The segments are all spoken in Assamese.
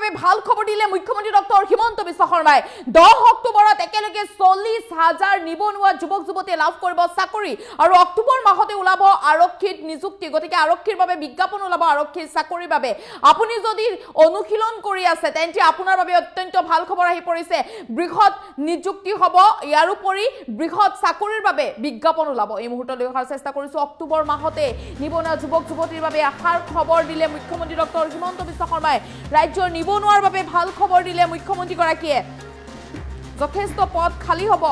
বাবে ভাল খবৰ দিলে মুখ্যমন্ত্ৰী ডক্টৰ হিমন্ত বিশ্ব শৰ্মাই 10 অক্টোবৰত একেলগে 40,000 নিবনুৱা যুৱক যুৱতীয়ে লাভ কৰিব চাকৰি আৰু অক্টোবৰ মাহতে ওলাব আৰক্ষীত নিযুক্তি গতিকে আৰক্ষীৰ বাবে বিজ্ঞাপন ওলাব আৰক্ষীৰ চাকৰিৰ বাবে আপুনি যদি অনুশীলন কৰি আছে তেন্তে আপোনাৰ বাবে অত্যন্ত ভাল খবৰ আহি পৰিছে বৃহৎ নিযুক্তি হ'ব ইয়াৰ উপৰি বৃহৎ চাকৰিৰ বাবে বিজ্ঞাপন ওলাব এই মুহূৰ্তলৈ অহাৰ চেষ্টা কৰিছো অক্টোবৰ মাহতে নিবনুৱা যুৱক যুৱতীৰ বাবে আশাৰ খবৰ দিলে মুখ্যমন্ত্ৰী ডক্টৰ হিমন্ত বিশ্ব শৰ্মাই ৰাজ্যৰ নিবনুৱাৰ বাবে ভাল খবৰ দিলে মুখ্যমন্ত্ৰী গৰাকীয়ে যথেষ্ট পদ খালি হ'ব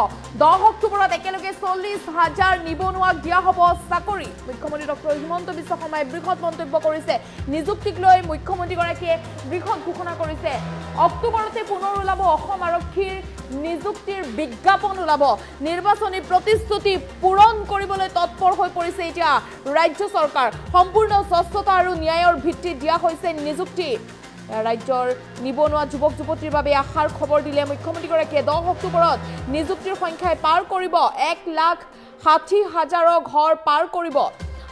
10 অক্টোবৰত একেলগে 40,000 নিবনুৱাক দিয়া হ'ব চাকৰি মুখ্যমন্ত্ৰী ডক্টৰ হিমন্ত বিশ্ব শৰ্মাই বৃহৎ মন্তব্য কৰিছে নিযুক্তিক লৈ মুখ্যমন্ত্ৰী গৰাকীয়ে বৃহৎ ঘোষণা কৰিছে অক্টোবৰতে পুনৰ ওলাব অসম আৰক্ষীৰ নিযুক্তিৰ বিজ্ঞাপন ওলাব নিৰ্বাচনী প্ৰতিশ্ৰুতি পূৰণ কৰিবলৈ তৎপৰ হৈ পৰিছে এতিয়া ৰাজ্য চৰকাৰ সম্পূৰ্ণ স্বচ্ছতা আৰু ন্যায়ৰ ভিত্তিত দিয়া হৈছে নিযুক্তি ৰাজ্যৰ নিবনুৱা যুৱক যুৱতীৰ বাবে আশাৰ খবৰ দিলে মুখ্যমন্ত্ৰী গৰাকীয়ে 10 অক্টোবৰত নিযুক্তিৰ সংখ্যাই পাৰ কৰিব 1,60,000 ঘৰ পাৰ কৰিব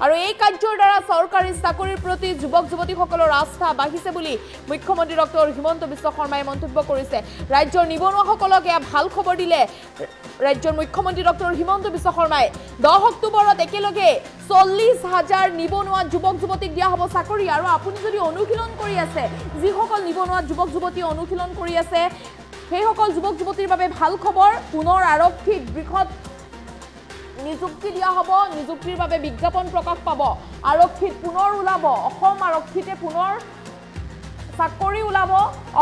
আৰু এই কাৰ্যৰ দ্বাৰা চৰকাৰী চাকৰিৰ প্ৰতি যুৱক যুৱতীসকলৰ আস্থা বাঢ়িছে বুলি মুখ্যমন্ত্ৰী ডক্টৰ হিমন্ত বিশ্ব শৰ্মাই মন্তব্য কৰিছে ৰাজ্যৰ নিবনুৱাসকলক এয়া ভাল খবৰ দিলে ৰাজ্যৰ মুখ্যমন্ত্ৰী ডক্টৰ হিমন্ত বিশ্ব শৰ্মাই 10 অক্টোবৰত একেলগে 40,000 নিবনুৱা যুৱক যুৱতীক দিয়া হ'ব চাকৰি আৰু আপুনি যদি অনুশীলন কৰি আছে যিসকল নিবনুৱা যুৱক যুৱতী অনুশীলন কৰি আছে সেইসকল যুৱক যুৱতীৰ বাবে ভাল খবৰ পুনৰ আৰক্ষীত বৃহৎ নিযুক্তি দিয়া হ'ব নিযুক্তিৰ বাবে বিজ্ঞাপন প্ৰকাশ পাব আৰক্ষীত পুনৰ ওলাব অসম আৰক্ষীতে পুনৰ চাকৰি ওলাব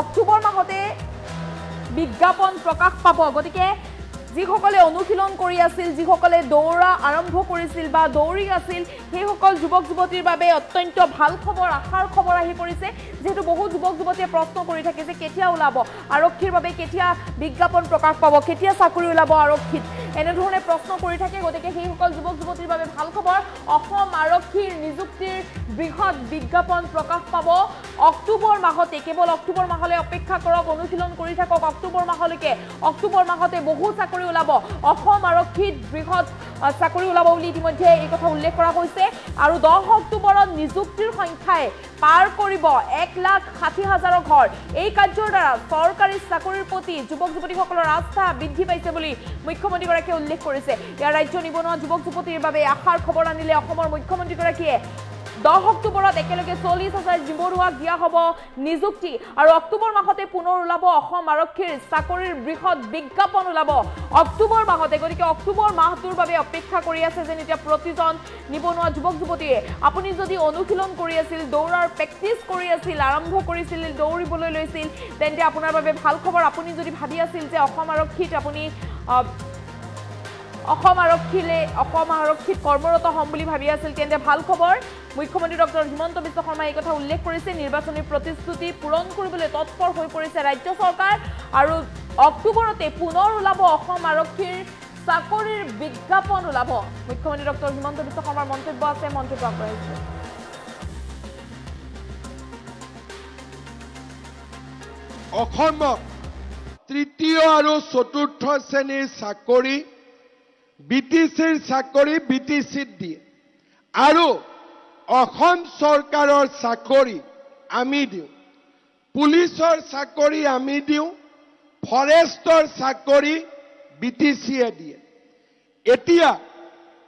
অক্টোবৰ মাহতে বিজ্ঞাপন প্ৰকাশ পাব গতিকে যিসকলে অনুশীলন কৰি আছিল যিসকলে দৌৰা আৰম্ভ কৰিছিল বা দৌৰি আছিল সেইসকল যুৱক যুৱতীৰ বাবে অত্যন্ত ভাল খবৰ আশাৰ খবৰ আহি পৰিছে যেহেতু বহু যুৱক যুৱতীয়ে প্ৰশ্ন কৰি থাকে যে কেতিয়া ওলাব আৰক্ষীৰ বাবে কেতিয়া বিজ্ঞাপন প্ৰকাশ পাব কেতিয়া চাকৰি ওলাব আৰক্ষীত এনেধৰণে প্ৰশ্ন কৰি থাকে গতিকে সেইসকল যুৱক যুৱতীৰ বাবে ভাল খবৰ অসম আৰক্ষীৰ নিযুক্তিৰ বৃহৎ বিজ্ঞাপন প্ৰকাশ পাব অক্টোবৰ মাহতে কেৱল অক্টোবৰ মাহলৈ অপেক্ষা কৰক অনুশীলন কৰি থাকক অক্টোবৰ মাহলৈকে অক্টোবৰ মাহতে বহু চাকৰি ওলাব অসম আৰক্ষীত বৃহৎ চাকৰি ওলাব বুলি ইতিমধ্যে এই কথা উল্লেখ কৰা হৈছে আৰু 10 অক্টোবৰত নিযুক্তিৰ সংখ্যাই পাৰ কৰিব 1,60,000 ঘৰ এই কাৰ্যৰ দ্বাৰা চৰকাৰী চাকৰিৰ প্ৰতি যুৱক যুৱতীসকলৰ আস্থা বৃদ্ধি পাইছে বুলি মুখ্যমন্ত্ৰী গৰাকীয়ে উল্লেখ কৰিছে ইয়াৰ ৰাজ্য নিবনুৱা যুৱক যুৱতীৰ বাবে আশাৰ খবৰ আনিলে অসমৰ মুখ্যমন্ত্ৰী গৰাকীয়ে 10 অক্টোবৰত একেলগে 40,000 নিবনুৱাক দিয়া হ'ব নিযুক্তি আৰু অক্টোবৰ মাহতে পুনৰ ওলাব অসম আৰক্ষীৰ চাকৰিৰ বৃহৎ বিজ্ঞাপন ওলাব অক্টোবৰ মাহতে গতিকে অক্টোবৰ মাহটোৰ বাবে অপেক্ষা কৰি আছে যেন এতিয়া প্ৰতিজন নিবনুৱা যুৱক যুৱতীয়ে আপুনি যদি অনুশীলন কৰি আছিল দৌৰাৰ প্ৰেক্টিছ কৰি আছিল আৰম্ভ কৰিছিল দৌৰিবলৈ লৈছিল তেন্তে আপোনাৰ বাবে ভাল খবৰ আপুনি যদি ভাবি আছিল যে অসম আৰক্ষীত আপুনি অসম আৰক্ষীত কৰ্মৰত হ'ম বুলি ভাবি আছিল তেন্তে ভাল খবৰ মুখ্যমন্ত্ৰী ডক্টৰ হিমন্ত বিশ্ব শৰ্মাই এই কথা উল্লেখ কৰিছে নিৰ্বাচনী প্ৰতিশ্ৰুতি পূৰণ কৰিবলৈ তৎপৰ হৈ পৰিছে ৰাজ্য চৰকাৰ আৰু অক্টোবৰতে পুনৰ ওলাব অসম আৰক্ষীৰ চাকৰিৰ বিজ্ঞাপন ওলাব মুখ্যমন্ত্ৰী ডক্টৰ হিমন্ত বিশ্ব শৰ্মাৰ মন্তব্য আছে মন্তব্য আগবঢ়াইছে অসমত তৃতীয় আৰু চতুৰ্থ শ্ৰেণীৰ চাকৰি বিটিচিৰ চাকৰি বিটিচিত দিয়ে আৰু অসম চৰকাৰৰ চাকৰি আমি দিওঁ পুলিচৰ চাকৰি আমি দিওঁ ফৰেষ্টৰ চাকৰি বিটিচিয়ে দিয়ে এতিয়া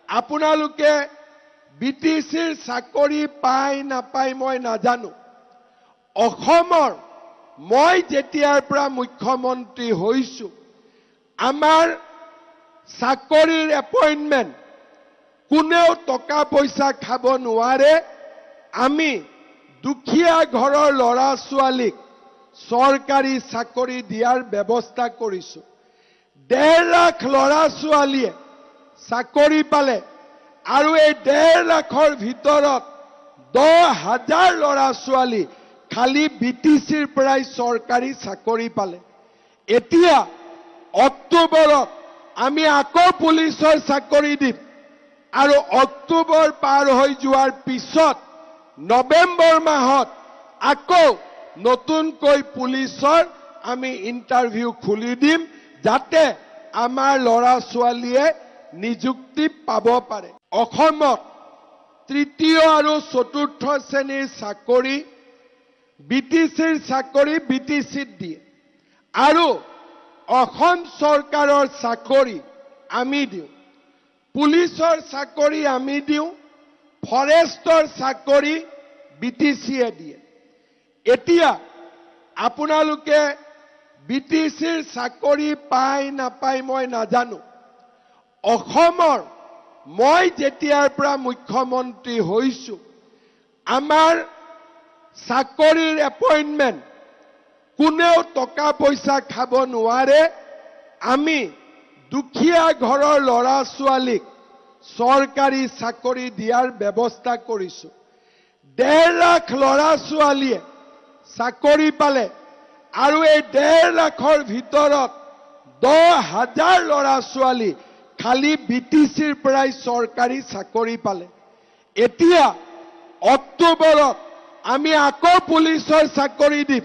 আপোনালোকে বিটিচিৰ চাকৰি পায় নাপায় মই নাজানো অসমৰ মই যেতিয়াৰ পৰা মুখ্যমন্ত্ৰী হৈছো আমাৰ চাকৰিৰ এপইণ্টমেণ্ট কোনেও টকা পইচা খাব নোৱাৰে আমি দুখীয়া ঘৰৰ ল'ৰা ছোৱালীক চৰকাৰী চাকৰি দিয়াৰ ব্যৱস্থা কৰিছো 1.5 লাখ ল'ৰা ছোৱালীয়ে চাকৰি পালে আৰু এই 1.5 লাখৰ ভিতৰত 10,000 ল'ৰা ছোৱালী খালি বিটিচিৰ পৰাই চৰকাৰী চাকৰি পালে এতিয়া অক্টোবৰত আমি আকৌ পুলিচৰ চাকৰি দিম আৰু অক্টোবৰ পাৰ হৈ যোৱাৰ পিছত নৱেম্বৰ মাহত আকৌ নতুনকৈ পুলিচৰ আমি ইন্টাৰভিউ খুলি দিম যাতে আমাৰ ল'ৰা ছোৱালীয়ে নিযুক্তি পাব পাৰে অসমত তৃতীয় আৰু চতুৰ্থ শ্ৰেণীৰ চাকৰি BTCৰ চাকৰি BTCত দিয়ে আৰু অসম চৰকাৰৰ চাকৰি আমি দিওঁ পুলিচৰ চাকৰি আমি দিওঁ ফৰেষ্টৰ চাকৰি BTCয়ে দিয়ে এতিয়া আপোনালোকে BTCৰ চাকৰি পায় নাপায় মই নাজানো অসমৰ মই যেতিয়াৰ পৰা মুখ্যমন্ত্ৰী হৈছো আমাৰ চাকৰিৰ এপইন্টমেন্ট কোনেও টকা পইচা খাব নোৱাৰে আমি দুখীয়া ঘৰৰ লৰা ছোৱালীক চৰকাৰী চাকৰি দিয়াৰ ব্যৱস্থা কৰিছো 1.5 লাখ লৰা ছোৱালীয়ে চাকৰি পালে আৰু এই 1.5 লাখৰ ভিতৰত 10,000 লৰা ছোৱালী খালি BTCৰ পৰাই চৰকাৰী চাকৰি পালে এতিয়া অক্টোবৰত আমি আকৌ পুলিচৰ চাকৰি দিম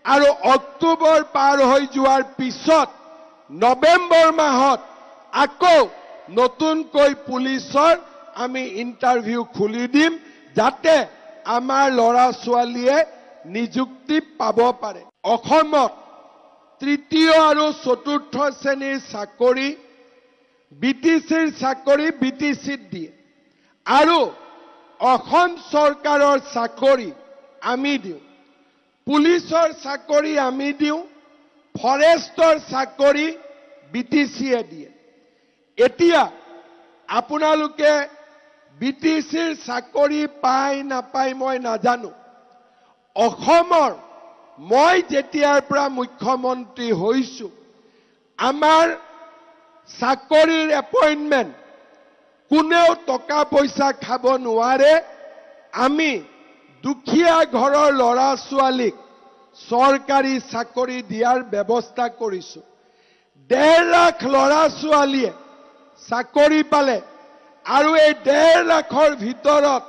আৰু অক্টোবৰ পাৰ হৈ যোৱাৰ পিছত নৱেম্বৰ মাহত আকৌ নতুনকৈ পুলিচৰ আমি ইন্টাৰভিউ খুলি দিম যাতে আমাৰ লৰা ছোৱালীয়ে নিযুক্তি পাব পাৰে অসমত তৃতীয় আৰু চতুৰ্থ শ্ৰেণীৰ চাকৰি BTCৰ চাকৰি BTCত দিয়ে আৰু অসম চৰকাৰৰ চাকৰি আমি দিওঁ পুলিচৰ চাকৰি আমি দিওঁ ফৰেষ্টৰ চাকৰি BTCয়ে দিয়ে এতিয়া আপোনালোকে BTCৰ চাকৰি পায় নাপায় মই নাজানো অসমৰ মই যেতিয়াৰ পৰা মুখ্যমন্ত্ৰী হৈছো আমাৰ চাকৰিৰ এপইন্টমেন্ট কোনেও টকা পইচা খাব নোৱাৰে আমি দুখীয়া ঘৰৰ লৰা ছোৱালীক চৰকাৰী চাকৰি দিয়াৰ ব্যৱস্থা কৰিছো 1.5 লাখ লৰা ছোৱালীয়ে চাকৰি পালে আৰু এই 1.5 লাখৰ ভিতৰত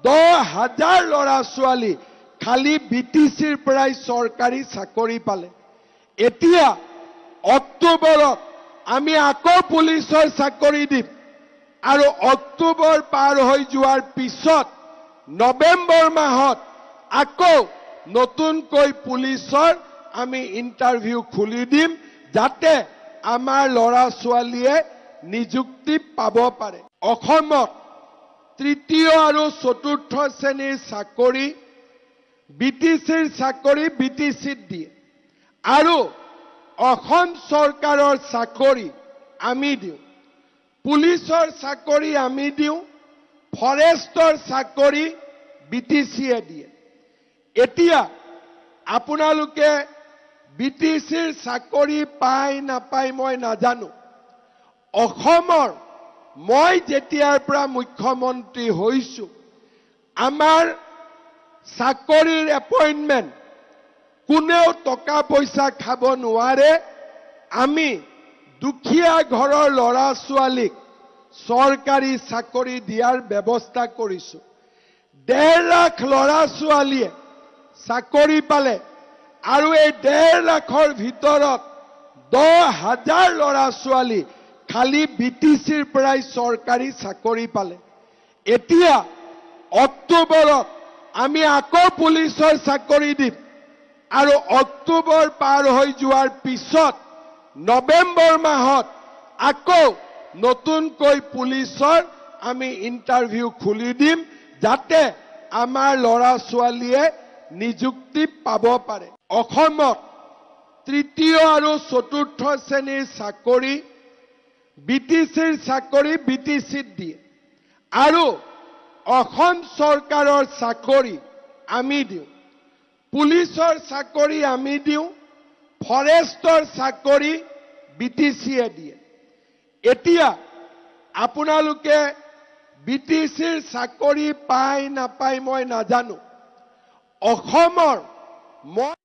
10,000 লৰা ছোৱালী খালি BTCৰ পৰাই চৰকাৰী চাকৰি পালে এতিয়া অক্টোবৰত আমি আকৌ পুলিচৰ চাকৰি দিম আৰু অক্টোবৰ পাৰ হৈ যোৱাৰ পিছত নৱেম্বৰ মাহত আকৌ নতুনকৈ পুলিচৰ আমি ইন্টাৰভিউ খুলি দিম যাতে আমাৰ লৰা ছোৱালীয়ে নিযুক্তি পাব পাৰে অসমত তৃতীয় আৰু চতুৰ্থ শ্ৰেণীৰ চাকৰি BTCৰ চাকৰি BTCত দিয়ে আৰু অসম চৰকাৰৰ চাকৰি আমি দিওঁ পুলিচৰ চাকৰি আমি দিওঁ ফৰেষ্টৰ চাকৰি BTCয়ে দিয়ে এতিয়া আপোনালোকে BTCৰ চাকৰি পায় নাপায় মই নাজানো অসমৰ মই যেতিয়াৰ পৰা মুখ্যমন্ত্ৰী হৈছো আমাৰ চাকৰিৰ এপইন্টমেন্ট কোনেও টকা পইচা খাব নোৱাৰে আমি দুখীয়া ঘৰৰ লৰা ছোৱালীক চৰকাৰী চাকৰি দিয়াৰ ব্যৱস্থা কৰিছো 1.5 লাখ লৰা ছোৱালীয়ে চাকৰি পালে আৰু এই 1.5 লাখৰ ভিতৰত 10,000 লৰা ছোৱালী খালি BTCৰ পৰাই চৰকাৰী চাকৰি পালে এতিয়া অক্টোবৰত আমি আকৌ পুলিচৰ চাকৰি দিম আৰু অক্টোবৰ পাৰ হৈ যোৱাৰ পিছত নৱেম্বৰ মাহত আকৌ নতুনকৈ পুলিচৰ আমি ইন্টাৰভিউ খুলি দিম যাতে আমাৰ লৰা ছোৱালীয়ে নিযুক্তি পাব পাৰে অসমত তৃতীয় আৰু চতুৰ্থ শ্ৰেণীৰ চাকৰি BTCৰ চাকৰি BTCত দিয়ে আৰু অসম চৰকাৰৰ চাকৰি আমি দিওঁ পুলিচৰ চাকৰি আমি দিওঁ ফৰেষ্টৰ চাকৰি BTCয়ে দিয়ে এতিয়া আপোনালোকে BTCৰ চাকৰি পায় নাপায় মই নাজানো অসমৰ মই